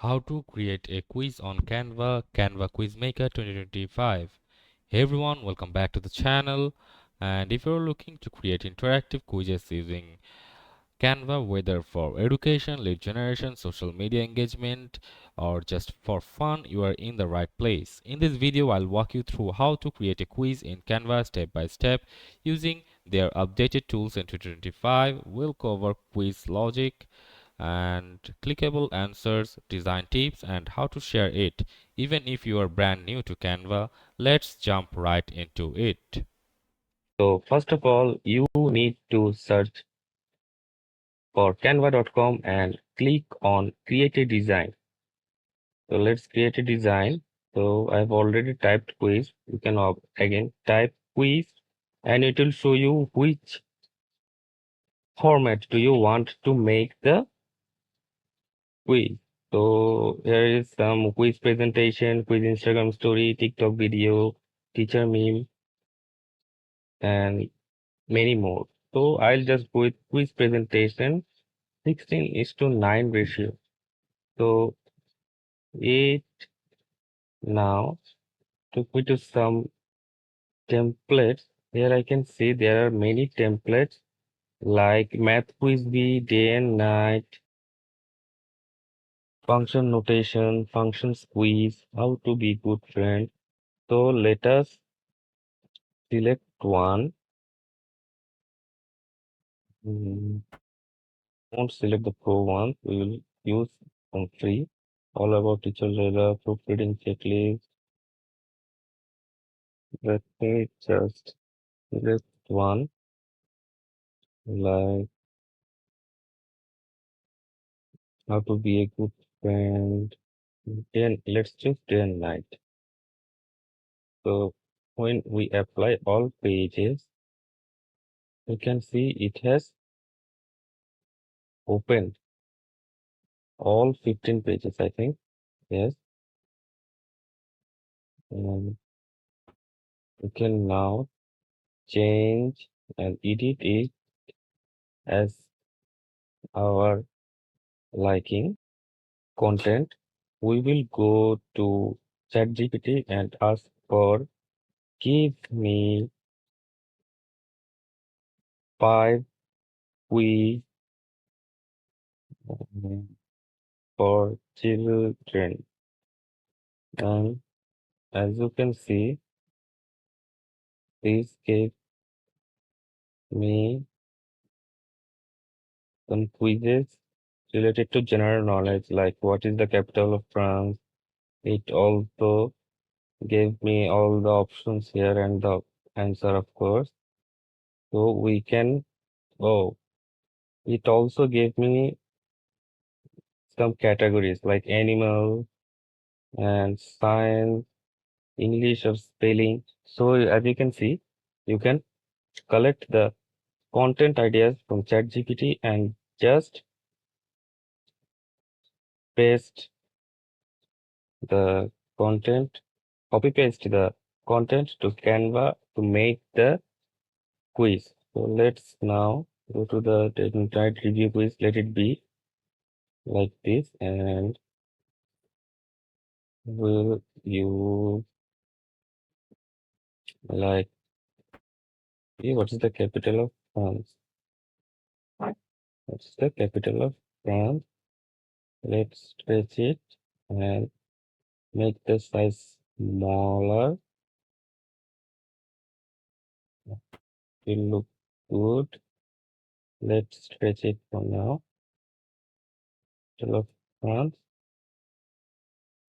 How to create a quiz on Canva, Canva Quiz Maker 2025. Hey everyone, welcome back to the channel. And if you're looking to create interactive quizzes using Canva, whether for education, lead generation, social media engagement, or just for fun, you are in the right place. In this video, I'll walk you through how to create a quiz in Canva step by step using their updated tools in 2025. We'll cover quiz logic and clickable answers, design tips, and how to share it. Even if you are brand new to Canva, let's jump right into it. So first of all, you need to search for canva.com and click on create a design. So let's create a design. So I've already typed quiz. You can again type quiz and it will show you which format do you want to make the quiz. So here is some quiz presentation, quiz Instagram story, TikTok video, teacher meme, and many more. So I'll just go with quiz presentation 16:9 ratio. So it now took me to some templates. Here I can see there are many templates like math quiz B, day and night, function notation, function squeeze, how to be good friend. So let us select one. Mm, Won't select the pro one. We will use some free. All about teacher data, proofreading checklist. Let me just select one like how to be a good friend. Then let's choose day and night. So when we apply all pages, you can see it has opened all 15 pages, I think. Yes. And we can now change and edit it as our liking content. We will go to ChatGPT and ask for give me 5 quiz for children. And as you can see, this gave me some quizzes related to general knowledge, like what is the capital of France. It also gave me all the options here and the answer, of course. So we can, oh, it also gave me some categories like animal and science, English or spelling. So as you can see, you can collect the content ideas from ChatGPT and just paste the content, copy paste the content to Canva to make the quiz. So let's now go to the internet review quiz. Let it be like this, and we'll use like what is the capital of France? What's the capital of France? Let's stretch it and make the size smaller. It will look good. Let's stretch it for now. Capital of France.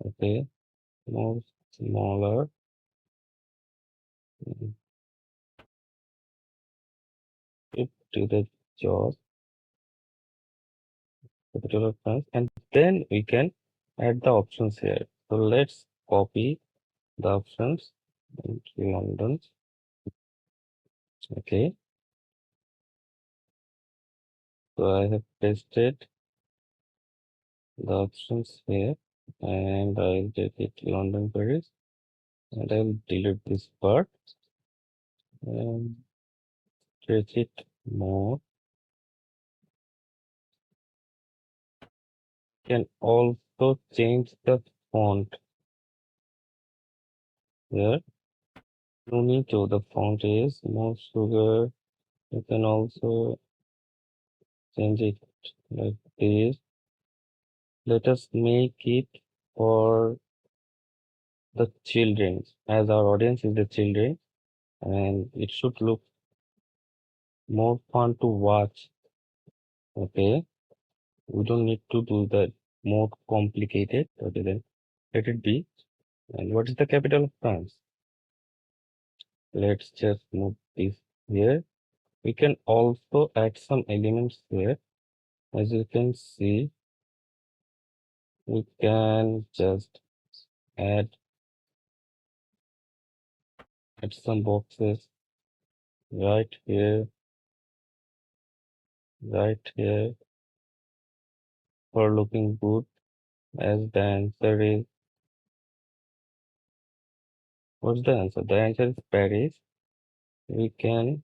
Okay, more smaller. It to the jaws, capital of France, and then we can add the options here. So let's copy the options into London. Okay, so I have pasted the options here, and I'll take it London, Paris, and I'll delete this part and stretch it more. Can also also change the font here. No need to. The font is more sugar. You can also change it like this. Let us make it for the children, as our audience is the children, and it should look more fun to watch. Okay, we don't need to do that more complicated. Okay, then let it be. And what is the capital of France? Let's just move this here. We can also add some elements here. As you can see, we can just add some boxes right here for looking good. As the answer is, what's the answer? The answer is Paris. We can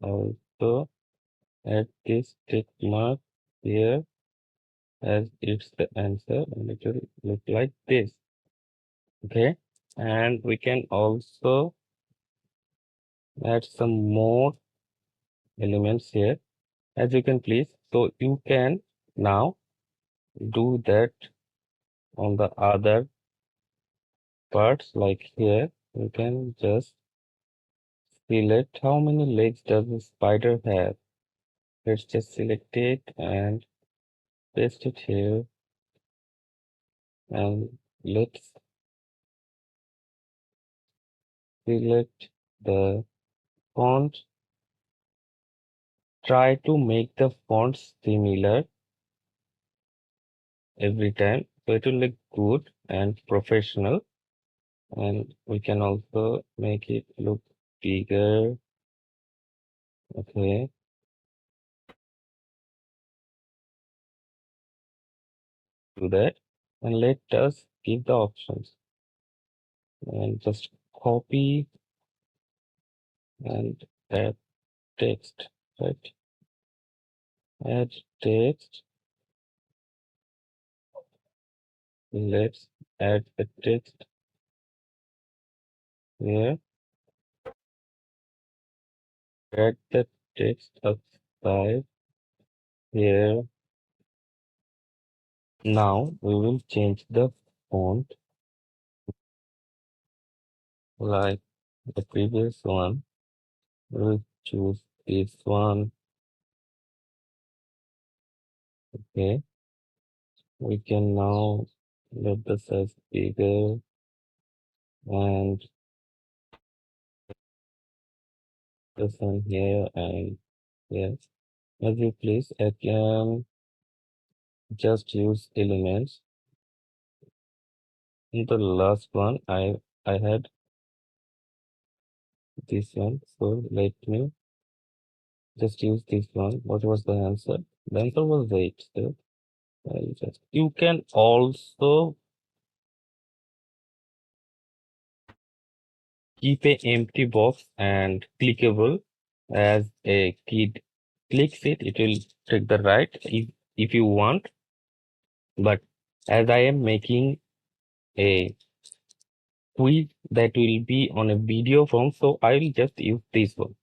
also add this tick mark here as it's the answer, and it will look like this. Okay, and we can also add some more elements here, as you can please. So you can now do that on the other parts, like here. You can just select how many legs does the spider have. Let's just select it and paste it here, and let's select the font. Try to make the fonts similar every time, so it will look good and professional. And we can also make it look bigger. Okay, do that, and let us give the options and just copy and add text, right? Add text. Let's add the text here. Add the text outside here. Now we will change the font like the previous one. We'll choose this one. Okay, we can now let the size bigger, and this one here, and yes, as you please. I can just use elements. In the last one, I had this one, so let me just use this one. What was the answer? The answer was 8. So you can also keep a empty box and clickable. As a kid clicks it, it will take the right if you want. But as I am making a quiz that will be on a video form, so I will just use this one.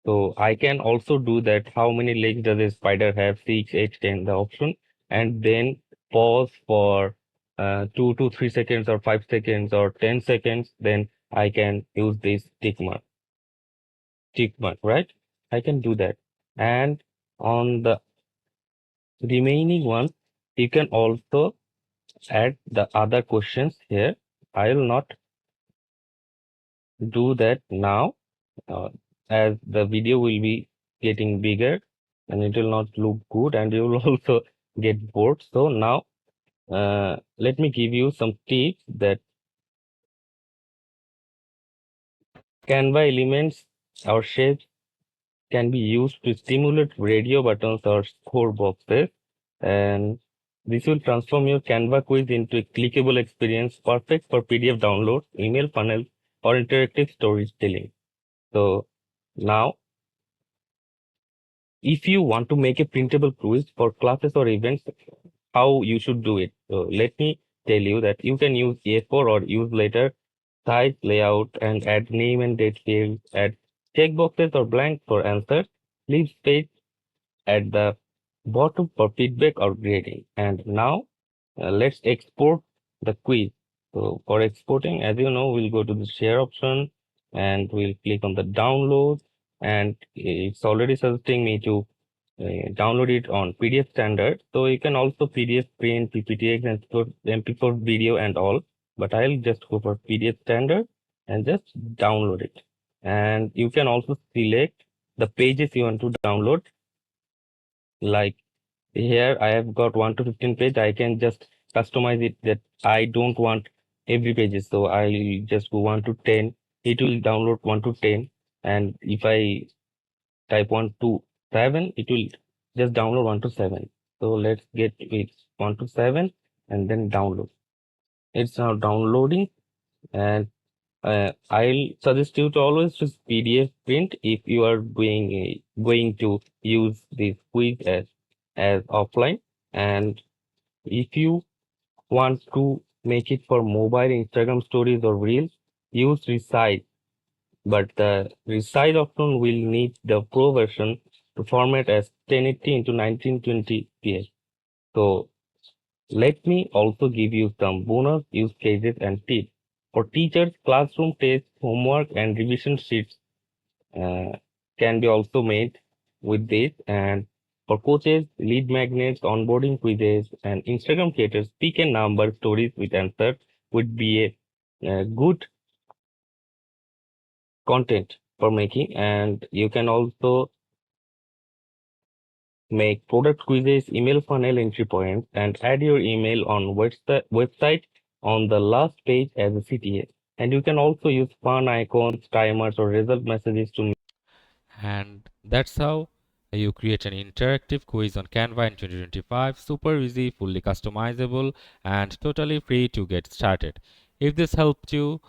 So I can also do that. How many legs does a spider have? 6, 8, 10, the option, and then pause for 2 to 3 seconds or 5 seconds or 10 seconds. Then I can use this tick mark, right? I can do that. And on the remaining one, you can also add the other questions here. I will not do that now, uh, as the video will be getting bigger and it will not look good, and you will also get bored. So now let me give you some tips that Canva elements or shapes can be used to stimulate radio buttons or score boxes, and this will transform your Canva quiz into a clickable experience perfect for PDF download, email funnels, or interactive storytelling. So now, if you want to make a printable quiz for classes or events, how you should do it. So let me tell you that you can use A4 or use later size layout and add name and date fields, add checkboxes or blanks for answers, leave space at the bottom for feedback or grading. And now let's export the quiz. So for exporting, as you know, we'll go to the share option and we'll click on the download, and it's already suggesting me to download it on PDF standard. So you can also PDF print, PPTX, and MP4 video and all. But I'll just go for PDF standard and just download it. And you can also select the pages you want to download. Like here, I have got 1 to 15 page. I can just customize it that I don't want every pages. So I'll just go 1 to 10. It will download 1 to 10. And if I type 1 to 7, it will just download 1 to 7. So let's get it 1 to 7 and then download. It's now downloading, and I'll suggest you to always use PDF print if you are going to use this quiz as offline. And if you want to make it for mobile Instagram stories or reels, use resize. But the resize option will need the pro version to format as 1080 into 1920 px. So let me also give you some bonus use cases and tips. For teachers, classroom tests, homework, and revision sheets uh, can be also made with this. And for coaches, lead magnets, onboarding quizzes, and Instagram creators, pick a number stories with answers would be a good content for making. And you can also make product quizzes, email funnel entry points, and add your email on website on the last page as a CTA. And you can also use fun icons, timers, or result messages to. And that's how you create an interactive quiz on Canva in 2025. Super easy, fully customizable, and totally free to get started. If this helped you,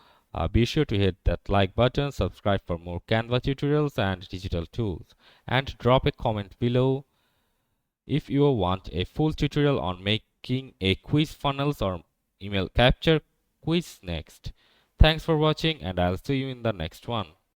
be sure to hit that like button, subscribe for more Canva tutorials and digital tools, and drop a comment below if you want a full tutorial on making a quiz funnels or email capture quiz next. Thanks for watching, and I'll see you in the next one.